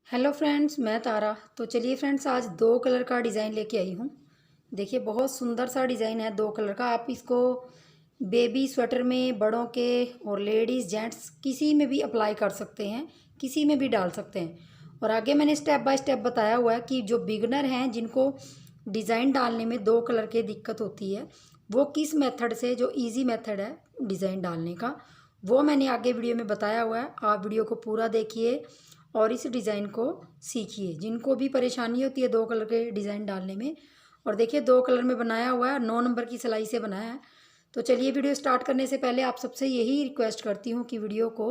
Hello friends, मैं तारा। तो चलिए फ्रेंड्स, आज दो कलर का डिज़ाइन लेके आई हूँ। देखिए, बहुत सुंदर सा डिज़ाइन है दो कलर का। आप इसको बेबी स्वेटर में, बड़ों के और लेडीज़ जेंट्स किसी में भी अप्लाई कर सकते हैं, किसी में भी डाल सकते हैं। और आगे मैंने स्टेप बाय स्टेप बताया हुआ है कि जो बिगनर हैं, जिनको डिज़ाइन डालने में दो कलर की दिक्कत होती है, वो किस मेथड से, जो ईजी मेथड है डिज़ाइन डालने का, वो मैंने आगे वीडियो में बताया हुआ है। आप वीडियो को पूरा देखिए और इस डिज़ाइन को सीखिए। जिनको भी परेशानी होती है दो कलर के डिज़ाइन डालने में, और देखिए दो कलर में बनाया हुआ है, 9 नंबर की सिलाई से बनाया है। तो चलिए, वीडियो स्टार्ट करने से पहले आप सबसे यही रिक्वेस्ट करती हूँ कि वीडियो को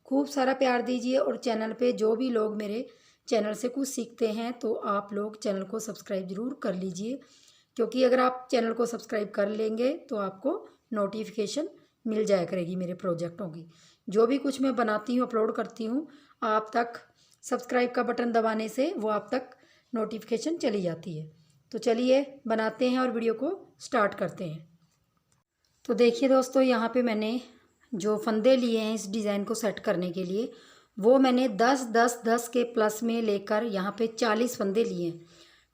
खूब सारा प्यार दीजिए, और चैनल पे जो भी लोग मेरे चैनल से कुछ सीखते हैं तो आप लोग चैनल को सब्सक्राइब ज़रूर कर लीजिए, क्योंकि अगर आप चैनल को सब्सक्राइब कर लेंगे तो आपको नोटिफिकेशन मिल जाया करेगी मेरे प्रोजेक्टों की। जो भी कुछ मैं बनाती हूँ, अपलोड करती हूँ, आप तक सब्सक्राइब का बटन दबाने से वो आप तक नोटिफिकेशन चली जाती है। तो चलिए बनाते हैं और वीडियो को स्टार्ट करते हैं। तो देखिए दोस्तों, यहाँ पे मैंने जो फंदे लिए हैं इस डिज़ाइन को सेट करने के लिए, वो मैंने 10 10 10 के प्लस में लेकर यहाँ पे 40 फंदे लिए हैं।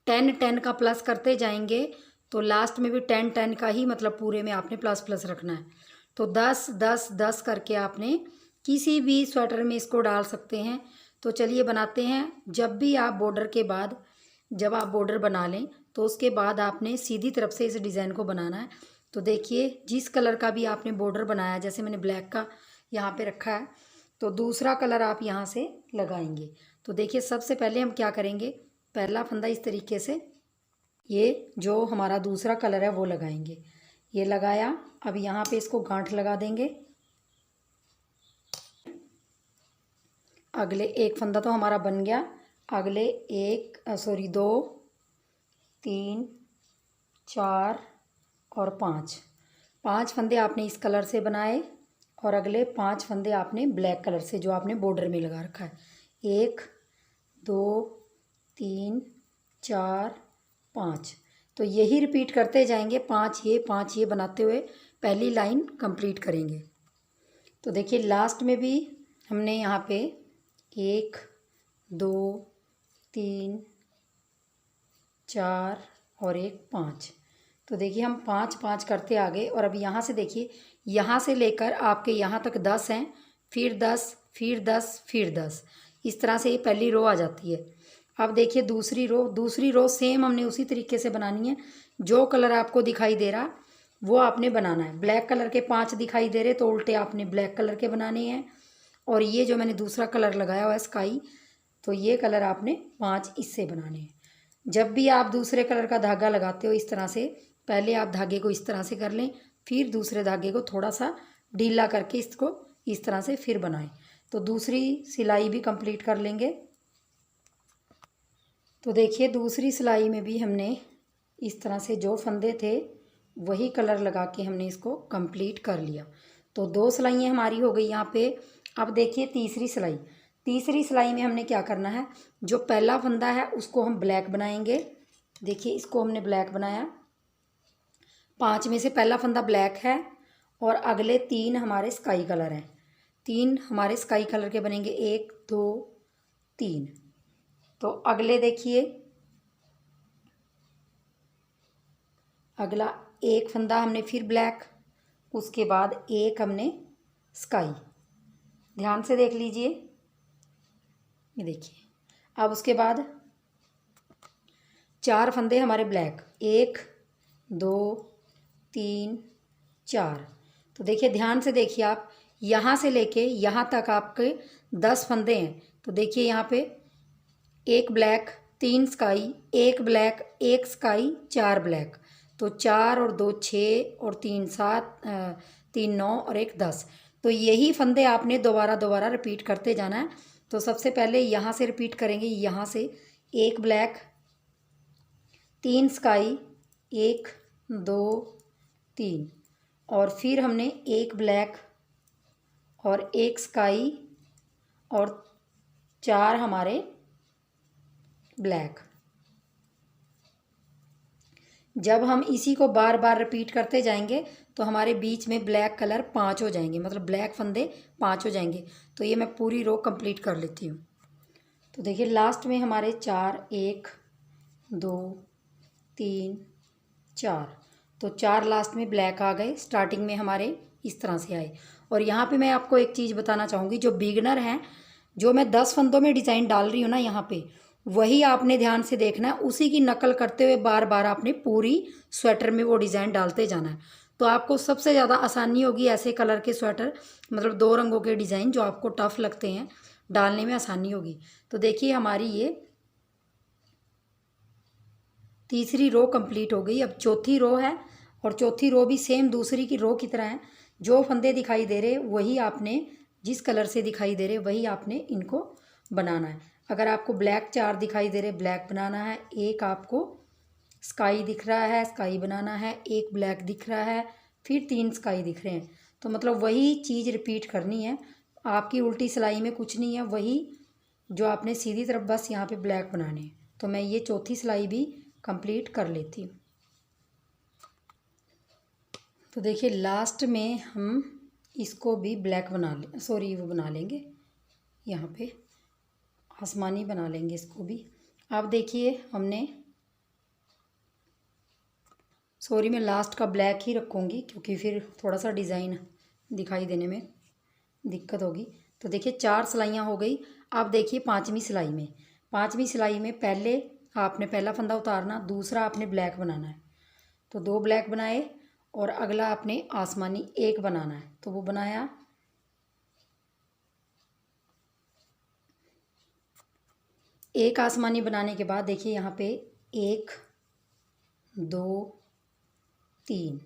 10 10 का प्लस करते जाएंगे तो लास्ट में भी 10 10 का ही, मतलब पूरे में आपने प्लस प्लस रखना है। तो 10 10 10 करके आपने किसी भी स्वेटर में इसको डाल सकते हैं। तो चलिए बनाते हैं। जब भी आप बॉर्डर के बाद, जब आप बॉर्डर बना लें तो उसके बाद आपने सीधी तरफ से इस डिज़ाइन को बनाना है। तो देखिए, जिस कलर का भी आपने बॉर्डर बनाया, जैसे मैंने ब्लैक का यहाँ पे रखा है, तो दूसरा कलर आप यहाँ से लगाएंगे। तो देखिए, सबसे पहले हम क्या करेंगे, पहला फंदा इस तरीके से, ये जो हमारा दूसरा कलर है वो लगाएंगे। ये लगाया, अब यहाँ पे इसको गांठ लगा देंगे। अगले एक फंदा तो हमारा बन गया। अगले दो, तीन, चार और पाँच, 5 फंदे आपने इस कलर से बनाए, और अगले 5 फंदे आपने ब्लैक कलर से, जो आपने बॉर्डर में लगा रखा है। 1 2 3 4 5। तो यही रिपीट करते जाएंगे, 5 ये बनाते हुए पहली लाइन कंप्लीट करेंगे। तो देखिए, लास्ट में भी हमने यहाँ पे 1 2 3 4 और 5। तो देखिए, हम 5 5 करते आ गए। और अब यहाँ से देखिए, यहाँ से लेकर आपके यहाँ तक 10 हैं, फिर 10, फिर 10, फिर 10। इस तरह से ये पहली रो आ जाती है। अब देखिए दूसरी रो सेम हमने उसी तरीके से बनानी है। जो कलर आपको दिखाई दे रहा वो आपने बनाना है। ब्लैक कलर के 5 दिखाई दे रहे तो उल्टे आपने ब्लैक कलर के बनाने हैं। और ये जो मैंने दूसरा कलर लगाया हुआ है स्काई, तो ये कलर आपने 5 इससे बनाने हैं। जब भी आप दूसरे कलर का धागा लगाते हो, इस तरह से पहले आप धागे को इस तरह से कर लें, फिर दूसरे धागे को थोड़ा सा ढीला करके इसको इस तरह से फिर बनाएं। तो दूसरी सिलाई भी कंप्लीट कर लेंगे। तो देखिए, दूसरी सिलाई में भी हमने इस तरह से जो फंदे थे वही कलर लगा के हमने इसको कंप्लीट कर लिया। तो 2 सिलाइयाँ हमारी हो गई यहाँ पे। अब देखिए तीसरी सिलाई में हमने क्या करना है, जो पहला फंदा है उसको हम ब्लैक बनाएंगे। देखिए, इसको हमने ब्लैक बनाया। 5 में से पहला फंदा ब्लैक है, और अगले 3 हमारे स्काई कलर हैं। 3 हमारे स्काई कलर के बनेंगे, 1 2 3। तो अगले देखिए, अगला एक फंदा हमने फिर ब्लैक, उसके बाद एक हमने स्काई। ध्यान से देख लीजिए, ये देखिए। अब उसके बाद 4 फंदे हमारे ब्लैक, 1 2 3 4। तो देखिए, ध्यान से देखिए, आप यहाँ से लेके यहाँ तक आपके 10 फंदे हैं। तो देखिए, यहाँ पे 1 black, 3 sky, 1 black, 1 sky, 4 black. तो 4 और 2 6 और 3 7, 3 9 और 1 10। तो यही फंदे आपने दोबारा दोबारा रिपीट करते जाना है। तो सबसे पहले यहाँ से रिपीट करेंगे, यहाँ से 1 ब्लैक, 3 स्काई, 1 2 3, और फिर हमने 1 ब्लैक और 1 स्काई और 4 हमारे ब्लैक। जब हम इसी को बार बार रिपीट करते जाएंगे तो हमारे बीच में ब्लैक कलर 5 हो जाएंगे, मतलब ब्लैक फंदे 5 हो जाएंगे। तो ये मैं पूरी रो कंप्लीट कर लेती हूँ। तो देखिए लास्ट में हमारे 4, 1 2 3 4, तो 4 लास्ट में ब्लैक आ गए, स्टार्टिंग में हमारे इस तरह से आए। और यहाँ पे मैं आपको एक चीज़ बताना चाहूँगी, जो बिगनर हैं, जो मैं 10 फंदों में डिज़ाइन डाल रही हूँ ना यहाँ पे, वही आपने ध्यान से देखना है, उसी की नकल करते हुए बार बार आपने पूरी स्वेटर में वो डिज़ाइन डालते जाना है। तो आपको सबसे ज़्यादा आसानी होगी ऐसे कलर के स्वेटर, मतलब 2 रंगों के डिज़ाइन जो आपको टफ लगते हैं, डालने में आसानी होगी। तो देखिए हमारी ये तीसरी रो कंप्लीट हो गई। अब चौथी रो है, और चौथी रो भी सेम दूसरी की रो की तरह है। जो फंदे दिखाई दे रहे वही आपने, जिस कलर से दिखाई दे रहे वही आपने इनको बनाना है। अगर आपको ब्लैक 4 दिखाई दे रहे, ब्लैक बनाना है। एक आपको स्काई दिख रहा है, स्काई बनाना है। एक ब्लैक दिख रहा है, फिर 3 स्काई दिख रहे हैं। तो मतलब वही चीज़ रिपीट करनी है। आपकी उल्टी सिलाई में कुछ नहीं है, वही जो आपने सीधी तरफ बस यहाँ पे ब्लैक बनाने हैं। तो मैं ये चौथी सिलाई भी कंप्लीट कर लेती हूँ। तो देखिए लास्ट में हम इसको भी ब्लैक बना ले, सॉरी वो बना लेंगे, यहाँ पे आसमानी बना लेंगे इसको भी। अब देखिए हमने, सॉरी मैं लास्ट का ब्लैक ही रखूँगी क्योंकि फिर थोड़ा सा डिज़ाइन दिखाई देने में दिक्कत होगी। तो देखिए 4 सिलाइयाँ हो गई। अब देखिए 5वीं सिलाई में, 5वीं सिलाई में पहले आपने पहला फंदा उतारना, दूसरा आपने ब्लैक बनाना है। तो 2 ब्लैक बनाए, और अगला आपने आसमानी 1 बनाना है। तो वो बनाया, एक आसमानी बनाने के बाद देखिए यहाँ पे 1 2 3,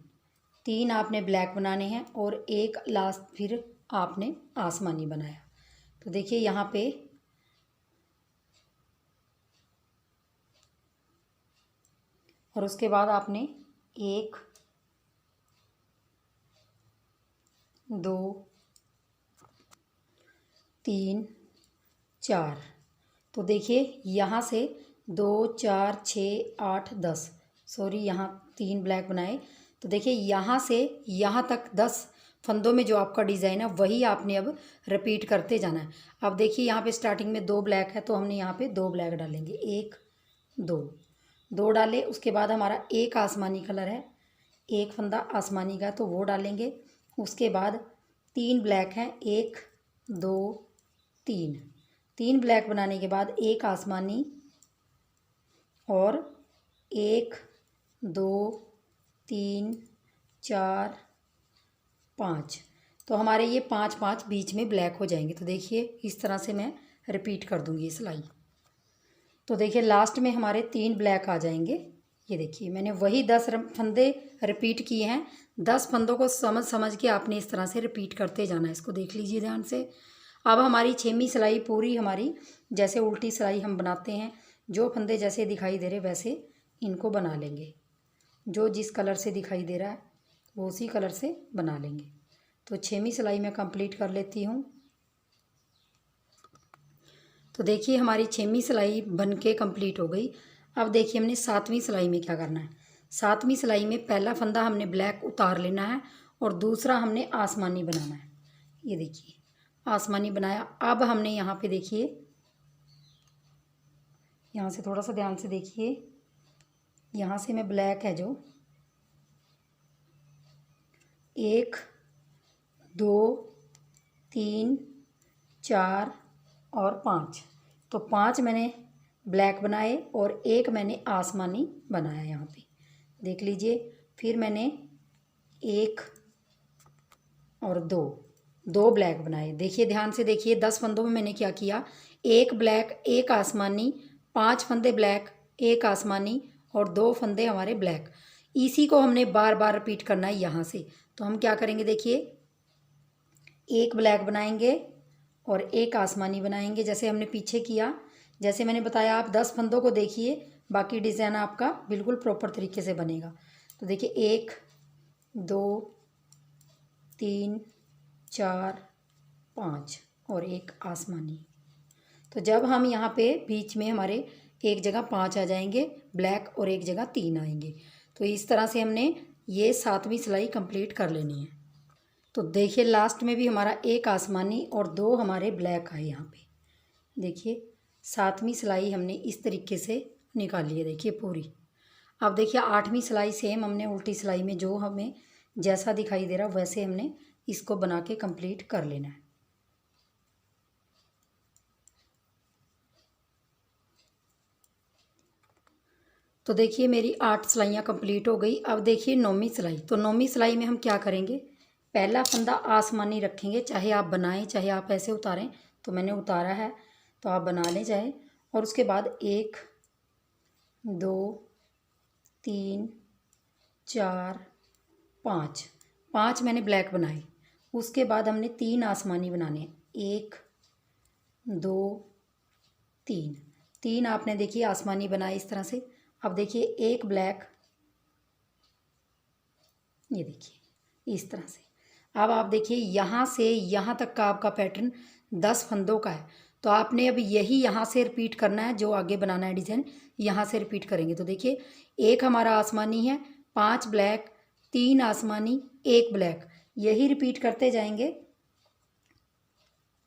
3 आपने ब्लैक बनाने हैं, और एक लास्ट फिर आपने आसमानी बनाया। तो देखिए यहाँ पे और उसके बाद आपने 1 2 3 4, तो देखिए यहाँ से 2 4 6 8 10, सॉरी यहाँ 3 ब्लैक बनाए। तो देखिए यहाँ से यहाँ तक 10 फंदों में जो आपका डिज़ाइन है वही आपने अब रिपीट करते जाना है। अब देखिए यहाँ पे स्टार्टिंग में 2 ब्लैक है, तो हमने यहाँ पे 2 ब्लैक डालेंगे, 1 2 डाले। उसके बाद हमारा एक आसमानी कलर है, एक फंदा आसमानी का, तो वो डालेंगे। उसके बाद 3 ब्लैक हैं, 1 2 3, 3 ब्लैक बनाने के बाद एक आसमानी, और 1 2 3 4 5, तो हमारे ये 5 5 बीच में ब्लैक हो जाएंगे। तो देखिए इस तरह से मैं रिपीट कर दूंगी सिलाई। तो देखिए लास्ट में हमारे 3 ब्लैक आ जाएंगे। ये देखिए मैंने वही 10 फंदे रिपीट किए हैं। 10 फंदों को समझ समझ के आपने इस तरह से रिपीट करते जाना है। इसको देख लीजिए ध्यान से। अब हमारी 6वीं सिलाई पूरी हमारी, जैसे उल्टी सिलाई हम बनाते हैं, जो फंदे जैसे दिखाई दे रहे वैसे इनको बना लेंगे। जो जिस कलर से दिखाई दे रहा है वो उसी कलर से बना लेंगे। तो 6वीं सिलाई मैं कंप्लीट कर लेती हूँ। तो देखिए हमारी 6वीं सिलाई बन के कम्प्लीट हो गई। अब देखिए हमने 7वीं सिलाई में क्या करना है। 7वीं सिलाई में पहला फंदा हमने ब्लैक उतार लेना है, और दूसरा हमने आसमानी बनाना है। ये देखिए आसमानी बनाया। अब हमने यहाँ पे देखिए, यहाँ से थोड़ा सा ध्यान से देखिए, यहाँ से मैं ब्लैक है जो 1 2 3 4 और 5, तो 5 मैंने ब्लैक बनाए और एक मैंने आसमानी बनाया। यहाँ पे देख लीजिए। फिर मैंने 1 और 2 ब्लैक बनाए। देखिए ध्यान से देखिए, 10 फंदों में मैंने क्या किया, 1 ब्लैक 1 आसमानी, 5 फंदे ब्लैक 1 आसमानी और 2 फंदे हमारे ब्लैक। इसी को हमने बार बार रिपीट करना है यहाँ से। तो हम क्या करेंगे, देखिए 1 ब्लैक बनाएंगे और 1 आसमानी बनाएंगे, जैसे हमने पीछे किया। जैसे मैंने बताया, आप 10 फंदों को देखिए, बाकी डिज़ाइन आपका बिल्कुल प्रॉपर तरीके से बनेगा। तो देखिए 1 2 3 4 5 और 1 आसमानी। तो जब हम यहाँ पे बीच में हमारे एक जगह 5 आ जाएंगे ब्लैक और एक जगह 3 आएंगे। तो इस तरह से हमने ये 7वीं सिलाई कंप्लीट कर लेनी है। तो देखिए लास्ट में भी हमारा 1 आसमानी और 2 हमारे ब्लैक आए। यहाँ पे देखिए 7वीं सिलाई हमने इस तरीके से निकाली है, देखिए पूरी। अब देखिए 8वीं सिलाई सेम हमने उल्टी सिलाई में जो हमें जैसा दिखाई दे रहा वैसे हमने इसको बना के कंप्लीट कर लेना है। तो देखिए मेरी 8 सिलाइयाँ कंप्लीट हो गई। अब देखिए 9वीं सिलाई। तो 9वीं सिलाई में हम क्या करेंगे, पहला फंदा आसमानी रखेंगे, चाहे आप बनाएं चाहे आप ऐसे उतारें। तो मैंने उतारा है तो आप बना लें चाहे। और उसके बाद 1 2 3 4 5 5 मैंने ब्लैक बनाए। उसके बाद हमने 3 आसमानी बनाने हैं, 1 2 3 3 आपने देखिए आसमानी बनाए इस तरह से। अब देखिए एक ब्लैक, ये देखिए इस तरह से। अब आप देखिए यहाँ से यहाँ तक का आपका पैटर्न 10 फंदों का है। तो आपने अब यही यहाँ से रिपीट करना है, जो आगे बनाना है डिज़ाइन यहाँ से रिपीट करेंगे। तो देखिए एक हमारा आसमानी है, 5 ब्लैक, 3 आसमानी, 1 ब्लैक, यही रिपीट करते जाएंगे।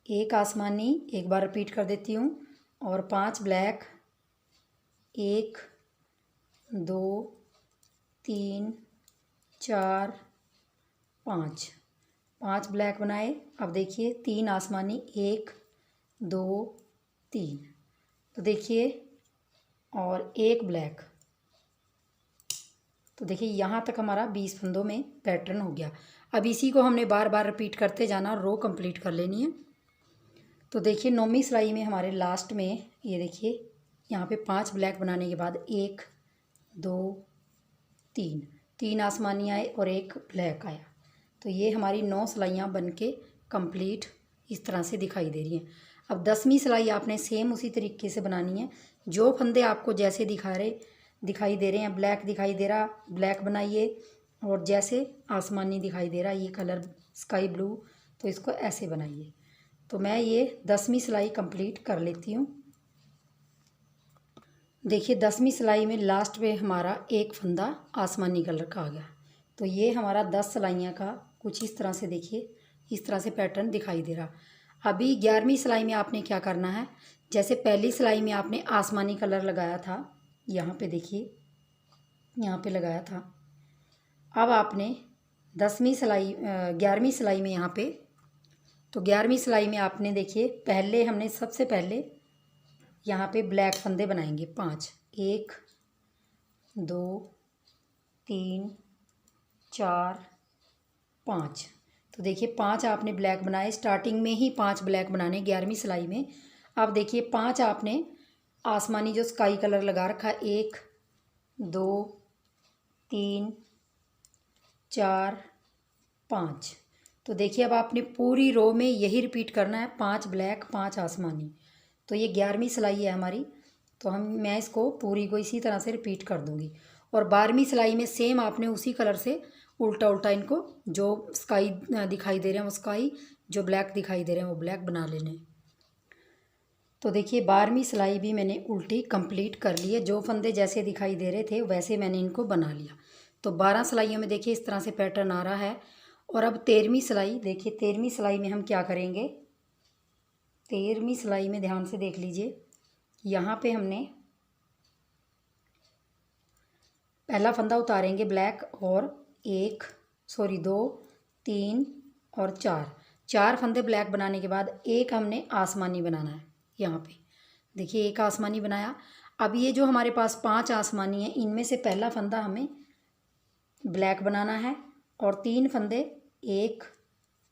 एक आसमानी एक बार रिपीट कर देती हूँ, और 5 ब्लैक, 1 2 3 4 5 5 ब्लैक बनाए। अब देखिए 3 आसमानी, 1 2 3, तो देखिए और 1 ब्लैक। तो देखिए यहाँ तक हमारा 20 फंदों में पैटर्न हो गया। अब इसी को हमने बार बार रिपीट करते जाना, रो कंप्लीट कर लेनी है। तो देखिए 9वीं सिलाई में हमारे लास्ट में ये देखिए यहाँ पे 5 ब्लैक बनाने के बाद 1 2 3 3 आसमानी आए और 1 ब्लैक आया। तो ये हमारी 9 सिलाइयाँ बन के कम्प्लीट इस तरह से दिखाई दे रही हैं। अब 10वीं सिलाई आपने सेम उसी तरीके से बनानी है। जो फंदे आपको जैसे दिखाई दे रहे हैं, ब्लैक दिखाई दे रहा ब्लैक बनाइए, और जैसे आसमानी दिखाई दे रहा ये कलर स्काई ब्लू, तो इसको ऐसे बनाइए। तो मैं ये 10वीं सिलाई कंप्लीट कर लेती हूँ। देखिए 10वीं सिलाई में लास्ट में हमारा एक फंदा आसमानी कलर का आ गया। तो ये हमारा 10 सिलाइयाँ का कुछ इस तरह से देखिए इस तरह से पैटर्न दिखाई दे रहा। अभी 11वीं सिलाई में आपने क्या करना है, जैसे पहली सिलाई में आपने आसमानी कलर लगाया था, यहाँ पे देखिए यहाँ पे लगाया था। अब आपने 11वीं सिलाई में यहाँ पे, तो 11वीं सिलाई में आपने देखिए पहले हमने सबसे पहले यहाँ पे ब्लैक फंदे बनाएंगे 5, 1 2 3 4 5। तो देखिए 5 आपने ब्लैक बनाए, स्टार्टिंग में ही 5 ब्लैक बनाने 11वीं सिलाई में। अब देखिए 5 आपने आसमानी जो स्काई कलर लगा रखा, 1 2 3 4 5। तो देखिए अब आपने पूरी रो में यही रिपीट करना है, 5 ब्लैक 5 आसमानी। तो ये 11वीं सिलाई है हमारी। तो मैं इसको पूरी को इसी तरह से रिपीट कर दूंगी। और 12वीं सिलाई में सेम आपने उसी कलर से उल्टा उल्टा इनको, जो स्काई दिखाई दे रहे हैं वो स्काई, जो ब्लैक दिखाई दे रहे हैं वो ब्लैक बना लेने। तो देखिए 12वीं सिलाई भी मैंने उल्टी कंप्लीट कर ली है। जो फंदे जैसे दिखाई दे रहे थे वैसे मैंने इनको बना लिया। तो 12 सिलाइयों में देखिए इस तरह से पैटर्न आ रहा है। और अब 13वीं सिलाई देखिए, 13वीं सिलाई में हम क्या करेंगे, 13वीं सिलाई में ध्यान से देख लीजिए। यहाँ पे हमने पहला फंदा उतारेंगे ब्लैक, और 2 3 और 4 फंदे ब्लैक बनाने के बाद एक हमने आसमानी बनाना है। यहाँ पे देखिए एक आसमानी बनाया। अब ये जो हमारे पास 5 आसमानी है, इनमें से पहला फंदा हमें ब्लैक बनाना है, और 3 फंदे 1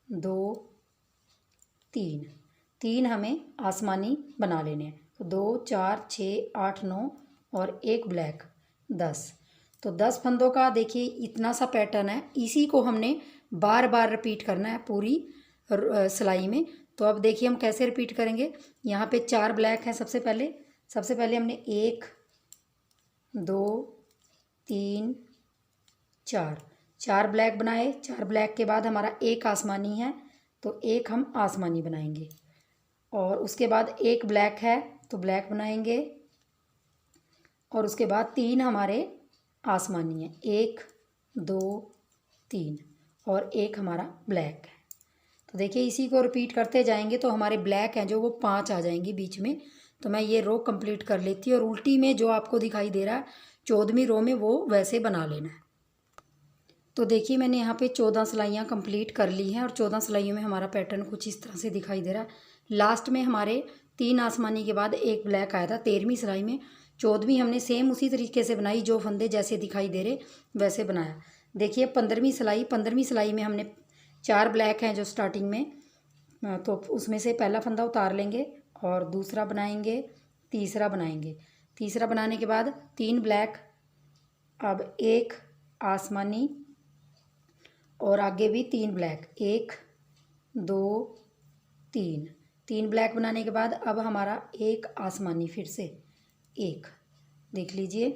2 3 हमें आसमानी बना लेने हैं। तो 2 4 6 8 9 और 1 ब्लैक, 10। तो 10 फंदों का देखिए इतना सा पैटर्न है। इसी को हमने बार बार रिपीट करना है पूरी सिलाई में। तो अब देखिए हम कैसे रिपीट करेंगे। यहाँ पे 4 ब्लैक है। सबसे पहले हमने 1 2 3 4 ब्लैक बनाए। 4 ब्लैक के बाद हमारा एक आसमानी है, तो एक हम आसमानी बनाएंगे। और उसके बाद एक ब्लैक है तो ब्लैक बनाएंगे, और उसके बाद 3 हमारे आसमानी है, 1 2 3, और एक हमारा ब्लैक है। तो देखिए इसी को रिपीट करते जाएंगे तो हमारे ब्लैक हैं जो वो 5 आ जाएंगे बीच में। तो मैं ये रो कंप्लीट कर लेती हूँ और उल्टी में जो आपको दिखाई दे रहा है 14वीं रो में वो वैसे बना लेना है। तो देखिए मैंने यहाँ पे 14 सिलाइयाँ कंप्लीट कर ली हैं और 14 सिलाइयों में हमारा पैटर्न कुछ इस तरह से दिखाई दे रहा है। लास्ट में हमारे 3 आसमानी के बाद एक ब्लैक आया था 13वीं सिलाई में। 14वीं हमने सेम उसी तरीके से बनाई, जो फंदे जैसे दिखाई दे रहे वैसे बनाया। देखिए 15वीं सिलाई में हमने 4 ब्लैक हैं जो स्टार्टिंग में, तो उसमें से पहला फंदा उतार लेंगे और दूसरा बनाएंगे, तीसरा बनाएंगे। तीसरा बनाने के बाद 3 ब्लैक, अब एक आसमानी और आगे भी 3 ब्लैक, 1 2 3 ब्लैक बनाने के बाद अब हमारा एक आसमानी फिर से एक, देख लीजिए।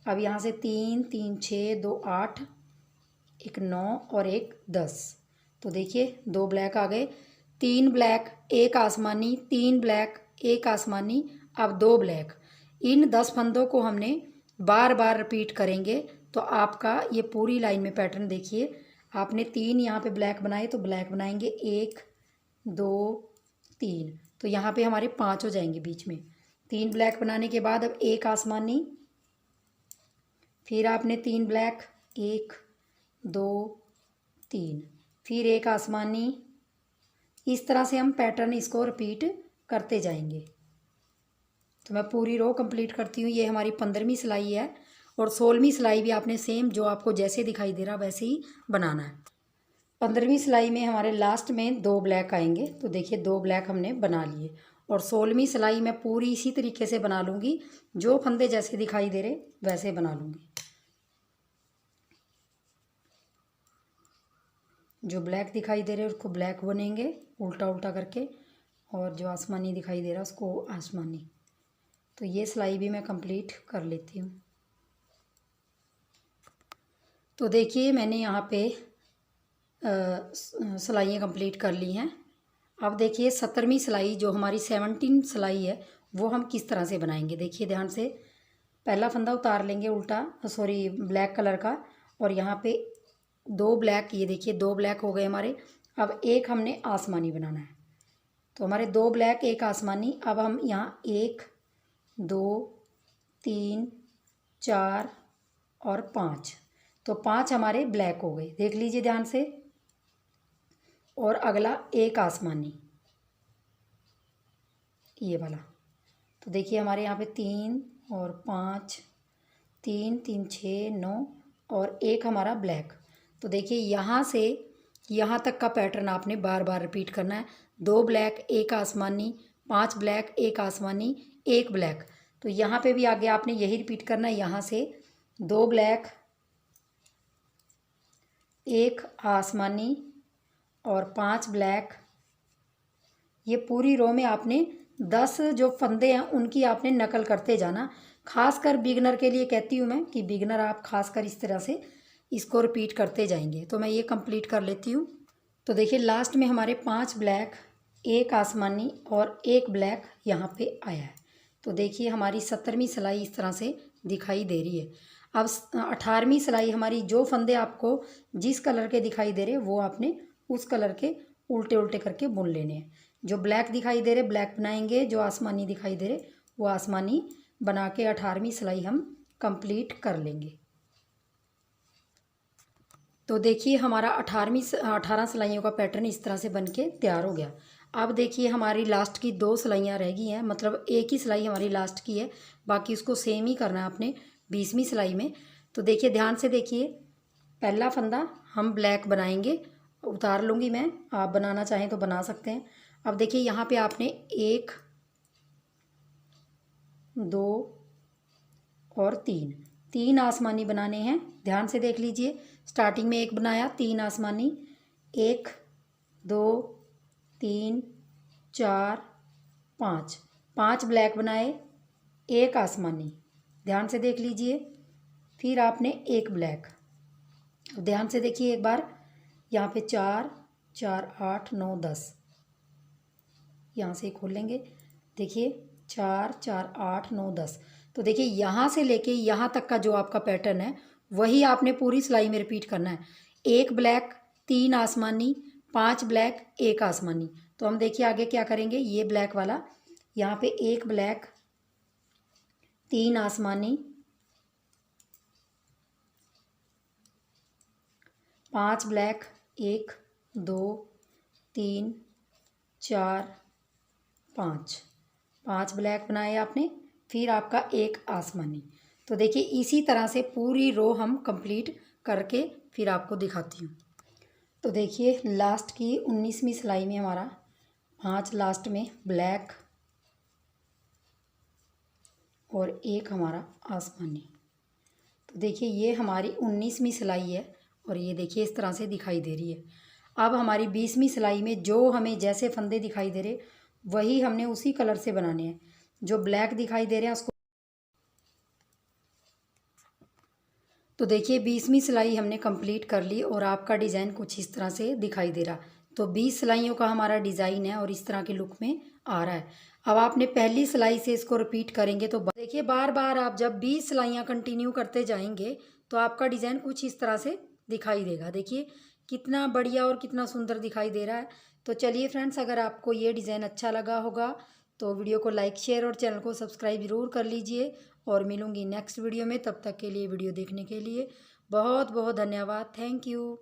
अब यहाँ से 3 3 6 2 8, एक 9 और एक 10। तो देखिए 2 ब्लैक आ गए, 3 ब्लैक एक आसमानी, 3 ब्लैक एक आसमानी, अब 2 ब्लैक। इन 10 फंदों को हमने बार बार रिपीट करेंगे तो आपका ये पूरी लाइन में पैटर्न देखिए। आपने 3 यहाँ पे ब्लैक बनाए तो ब्लैक बनाएंगे 1 2 3, तो यहाँ पे हमारे 5 हो जाएंगे बीच में। 3 ब्लैक बनाने के बाद अब एक आसमानी, फिर आपने 3 ब्लैक, 1 2 3, फिर एक आसमानी। इस तरह से हम पैटर्न इसको रिपीट करते जाएंगे। तो मैं पूरी रो कंप्लीट करती हूँ। ये हमारी 15वीं सिलाई है और 16वीं सिलाई भी आपने सेम जो आपको जैसे दिखाई दे रहा वैसे ही बनाना है। 15वीं सिलाई में हमारे लास्ट में 2 ब्लैक आएंगे, तो देखिए 2 ब्लैक हमने बना लिए। और 16वीं सिलाई मैं पूरी इसी तरीके से बना लूँगी, जो फंदे जैसे दिखाई दे रहे वैसे बना लूँगी। जो ब्लैक दिखाई दे रहे उसको ब्लैक बनेंगे उल्टा उल्टा करके, और जो आसमानी दिखाई दे रहा उसको आसमानी। तो ये सिलाई भी मैं कंप्लीट कर लेती हूँ। तो देखिए मैंने यहाँ पे सिलाइयाँ कंप्लीट कर ली हैं। अब देखिए 17वीं सिलाई जो हमारी 17 सिलाई है वो हम किस तरह से बनाएंगे। देखिए ध्यान से, पहला फंदा उतार लेंगे उल्टा, सॉरी ब्लैक कलर का, और यहाँ पे 2 ब्लैक, ये देखिए 2 ब्लैक हो गए हमारे। अब एक हमने आसमानी बनाना है, तो हमारे 2 ब्लैक एक आसमानी। अब हम यहाँ 1 2 3 4 और 5, तो 5 हमारे ब्लैक हो गए, देख लीजिए ध्यान से। और अगला एक आसमानी, ये वाला। तो देखिए हमारे यहाँ पे 3 और 5, 3 3 6 9 और एक हमारा ब्लैक। तो देखिए यहाँ से यहाँ तक का पैटर्न आपने बार बार रिपीट करना है। 2 ब्लैक एक आसमानी, 5 ब्लैक एक आसमानी, एक ब्लैक। तो यहाँ पे भी आगे आपने यही रिपीट करना है। यहाँ से 2 ब्लैक एक आसमानी और 5 ब्लैक। ये पूरी रो में आपने 10 जो फंदे हैं उनकी आपने नकल करते जाना। खासकर बिगनर के लिए कहती हूँ मैं कि बिगनर आप खासकर इस तरह से इसको रिपीट करते जाएंगे। तो मैं ये कंप्लीट कर लेती हूँ। तो देखिए लास्ट में हमारे 5 ब्लैक एक आसमानी और एक ब्लैक यहाँ पे आया है। तो देखिए हमारी 17वीं सिलाई इस तरह से दिखाई दे रही है। अब 18वीं सिलाई हमारी, जो फंदे आपको जिस कलर के दिखाई दे रहे वो आपने उस कलर के उल्टे उल्टे करके बुन लेने हैं। जो ब्लैक दिखाई दे रहे ब्लैक बनाएंगे, जो आसमानी दिखाई दे रहे वो आसमानी बना के 18वीं सिलाई हम कंप्लीट कर लेंगे। तो देखिए हमारा 18 सिलाइयों का पैटर्न इस तरह से बन के तैयार हो गया। अब देखिए हमारी लास्ट की 2 सिलाइयाँ रह गई हैं, मतलब एक ही सिलाई हमारी लास्ट की है, बाकी उसको सेम ही करना है आपने 20वीं सिलाई में। तो देखिए ध्यान से देखिए, पहला फंदा हम ब्लैक बनाएंगे, उतार लूँगी मैं, आप बनाना चाहें तो बना सकते हैं। अब देखिए यहाँ पे आपने 1 2 और 3 आसमानी बनाने हैं। ध्यान से देख लीजिए, स्टार्टिंग में 1 बनाया, 3 आसमानी, 1 2 3 4 5 ब्लैक बनाए, एक आसमानी, ध्यान से देख लीजिए। फिर आपने एक ब्लैक, ध्यान से देखिए एक बार, यहाँ पे 4 4 8 9 10, यहाँ से खोल लेंगे, देखिए 4 4 8 9 10। तो देखिए यहाँ से लेके यहाँ तक का जो आपका पैटर्न है वही आपने पूरी सिलाई में रिपीट करना है। 1 ब्लैक 3 आसमानी, 5 ब्लैक एक आसमानी। तो हम देखिए आगे क्या करेंगे, ये ब्लैक वाला यहाँ पे 1 ब्लैक, 3 आसमानी, 5 ब्लैक, 1 2 3 4 5, 5 ब्लैक बनाए आपने, फिर आपका 1 आसमानी। तो देखिए इसी तरह से पूरी रो हम कंप्लीट करके फिर आपको दिखाती हूँ। तो देखिए लास्ट की 19वीं सिलाई में हमारा 5 लास्ट में ब्लैक और 1 हमारा आसमानी। तो देखिए ये हमारी 19वीं सिलाई है और ये देखिए इस तरह से दिखाई दे रही है। अब हमारी 20वीं सिलाई में जो हमें जैसे फंदे दिखाई दे रहे वही हमने उसी कलर से बनाने हैं। जो ब्लैक दिखाई दे रहे हैं उसको, तो देखिए 20वीं सिलाई हमने कंप्लीट कर ली और आपका डिज़ाइन कुछ इस तरह से दिखाई दे रहा। तो 20 सिलाइयों का हमारा डिज़ाइन है और इस तरह के लुक में आ रहा है। अब आपने पहली सिलाई से इसको रिपीट करेंगे तो देखिए बार बार आप जब 20 सिलाइयाँ कंटिन्यू करते जाएंगे तो आपका डिज़ाइन कुछ इस तरह से दिखाई देगा। देखिए कितना बढ़िया और कितना सुंदर दिखाई दे रहा है। तो चलिए फ्रेंड्स, अगर आपको ये डिज़ाइन अच्छा लगा होगा तो वीडियो को लाइक शेयर और चैनल को सब्सक्राइब ज़रूर कर लीजिए। और मिलूंगी नेक्स्ट वीडियो में, तब तक के लिए वीडियो देखने के लिए बहुत बहुत धन्यवाद। Thank you.